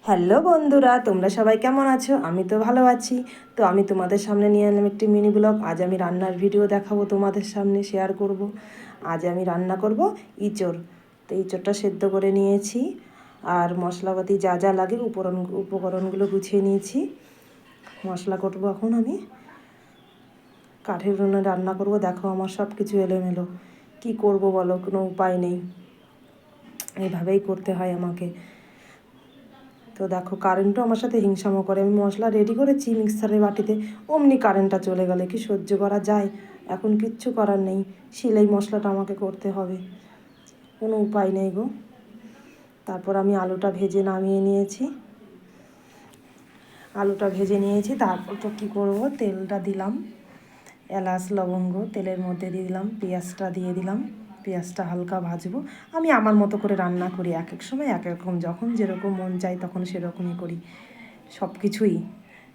Hello বন্ধুরা, তোমরা সবাই কেমন আছো? আমি তো ভালো আছি। তো আমি তোমাদের সামনে নিয়ে এলাম একটি মিনি ব্লগ। আজ আমি রান্নার ভিডিও দেখাবো, তোমাদের সামনে শেয়ার করব। আজ আমি রান্না করব ইঁচড়। তো ইঁচড়টা সেদ্ধ করে নিয়েছি, আর মশলাপাতি যা যা লাগে উপকরণগুলো গুছিয়ে নিয়েছি। মশলা করবো এখন আমি। কাঠের উনুনে রান্না করব। দেখো আমার সব কিছু এলোমেলো, কী করব বলো, কোনো উপায় নেই, এইভাবেই করতে হয় আমাকে। তো দেখো কারেন্টও আমার সাথে হিংসামো করে। আমি মশলা রেডি করেছি মিক্সারের বাটিতে, অমনি কারেন্টটা চলে গেলে কি সহ্য করা যায়? এখন কিচ্ছু করার নেই, শিলেই মশলাটা আমাকে করতে হবে, কোনো উপায় নেই গো। তারপর আমি আলুটা ভেজে নামিয়ে নিয়েছি। তারপর তো কী করবো, তেলটা দিলাম, এলাচ লবঙ্গ তেলের মধ্যে দিয়ে দিলাম, পেঁয়াজটা দিয়ে দিলাম। পেঁয়াজটা হালকা ভাজবো। আমি আমার মতো করে রান্না করি, এক এক সময় এক এক রকম, যখন যেরকম মন চাই তখন সেরকমই করি সব কিছুই।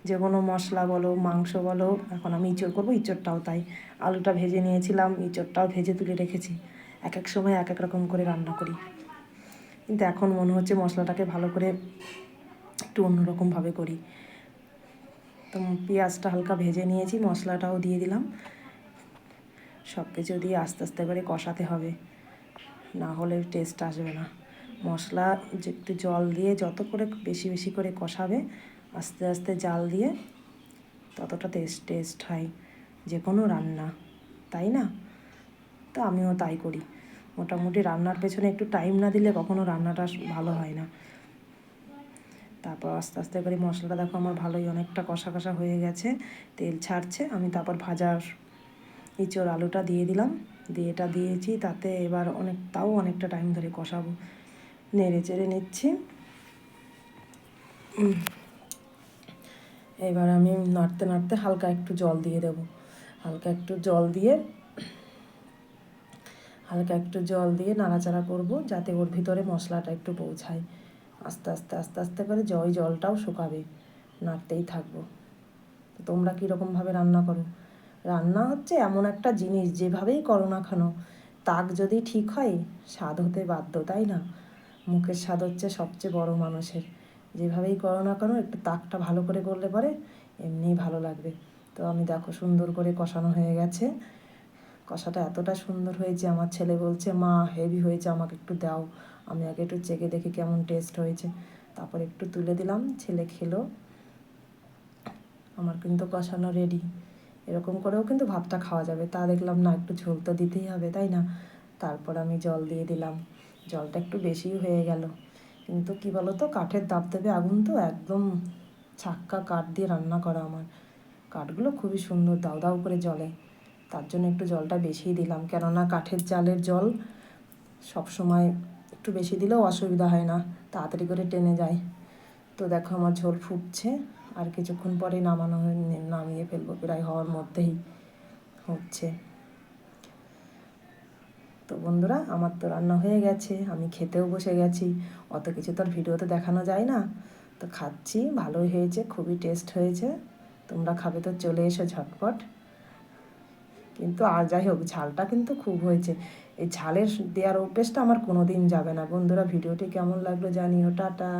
যে কোনো মশলা বলো, মাংস বলো, এখন আমি ইঁচড় করবো, ইঁচড়টাও তাই। আলুটা ভেজে নিয়েছিলাম, ইঁচড়টাও ভেজে তুলে রেখেছি। এক এক সময় এক এক রকম করে রান্না করি, কিন্তু এখন মনে হচ্ছে মশলাটাকে ভালো করে একটু অন্যরকমভাবে করি। তো পেঁয়াজটা হালকা ভেজে নিয়েছি, মশলাটাও দিয়ে দিলাম। সব কিছু দিয়ে আস্তে আস্তে করে কষাতে হবে, না হলে টেস্ট আসবে না। মশলা একটু জল দিয়ে যত করে বেশি বেশি করে কষাবে, আস্তে আস্তে জাল দিয়ে, ততটা টেস্ট হয় যে কোনো রান্না, তাই না? তো আমিও তাই করি। মোটামুটি রান্নার পেছনে একটু টাইম না দিলে কখনো রান্নাটা ভালো হয় না। তারপর আস্তে আস্তে করে মশলাটা দেখো আমার ভালোই অনেকটা কষা কষা হয়ে গেছে, তেল ছাড়ছে। আমি তারপর ভাজার ইঁচড় আলুটা দিয়ে দিলাম, এটা দিয়েছি। তাতে এবার অনেকটা টাইম ধরে কষাবো, নেড়ে চেড়ে নিচ্ছি। এবার আমি নাড়তে নাড়তে হালকা একটু জল দিয়ে দেবো। হালকা একটু জল দিয়ে নাড়াচাড়া করব, যাতে ওর ভিতরে মশলাটা একটু পৌঁছায়। আস্তে আস্তে আস্তে আস্তে করে জলটাও শুকাবে, নাড়তেই থাকবো। তো তোমরা কীরকমভাবে রান্না করো? রান্না হচ্ছে এমন একটা জিনিস, যেভাবেই করো না কেন, তাক যদি ঠিক হয় স্বাদ হতে বাধ্য, তাই না? মুখের স্বাদ হচ্ছে সবচেয়ে বড় মানুষের। যেভাবেই করো না কেন, একটু তাকটা ভালো করে করলে পরে এমনিই ভালো লাগবে। তো আমি দেখো সুন্দর করে কষানো হয়ে গেছে। কষাটা এতটা সুন্দর হয়েছে, আমার ছেলে বলছে মা হেভি হয়েছে, আমাকে একটু দাও। আমি আগে একটু চেখে দেখি কেমন টেস্ট হয়েছে, তারপর একটু তুলে দিলাম, ছেলে খেলো। আমার কিন্তু কষানো রেডি। এরকম করেও কিন্তু ভাতটা খাওয়া যাবে। তা দেখলাম না, একটু ঝোল তো দিতেই হবে, তাই না? তারপর আমি জল দিয়ে দিলাম। জলটা একটু বেশিই হয়ে গেল, কিন্তু কী বলো তো, কাঠের দাবদাবে আগুন তো, একদম ছাক্কা কাঠ দিয়ে রান্না করা আমার। কাঠগুলো খুবই সুন্দর দাউ দাউ করে জ্বলে, তার জন্য একটু জলটা বেশিই দিলাম। কেননা কাঠের জালের জল সবসময় একটু বেশি দিলেও অসুবিধা হয় না, তাড়াতাড়ি করে টেনে যায়। তো দেখো আমার ঝোল ফুটছে, আর কিছুক্ষণ পরে নামিয়ে ফেলবো, প্রায় হওয়ার মধ্যেই হচ্ছে। তো বন্ধুরা, আমার তো রান্না হয়ে গেছে, আমি খেতেও বসে গেছি। অত কিছু তো আর ভিডিওতে দেখানো যায় না। তো খাচ্ছি, ভালোই হয়েছে, খুবই টেস্ট হয়েছে। তোমরা খাবে তো চলে এসো ঝটপট। কিন্তু আর যাই হোক, ঝালটা কিন্তু খুব হয়েছে। এই ঝালের দেওয়ার অভ্যেসটা আমার কোনো দিন যাবে না। বন্ধুরা, ভিডিওটি কেমন লাগলো জানিও। টাটা।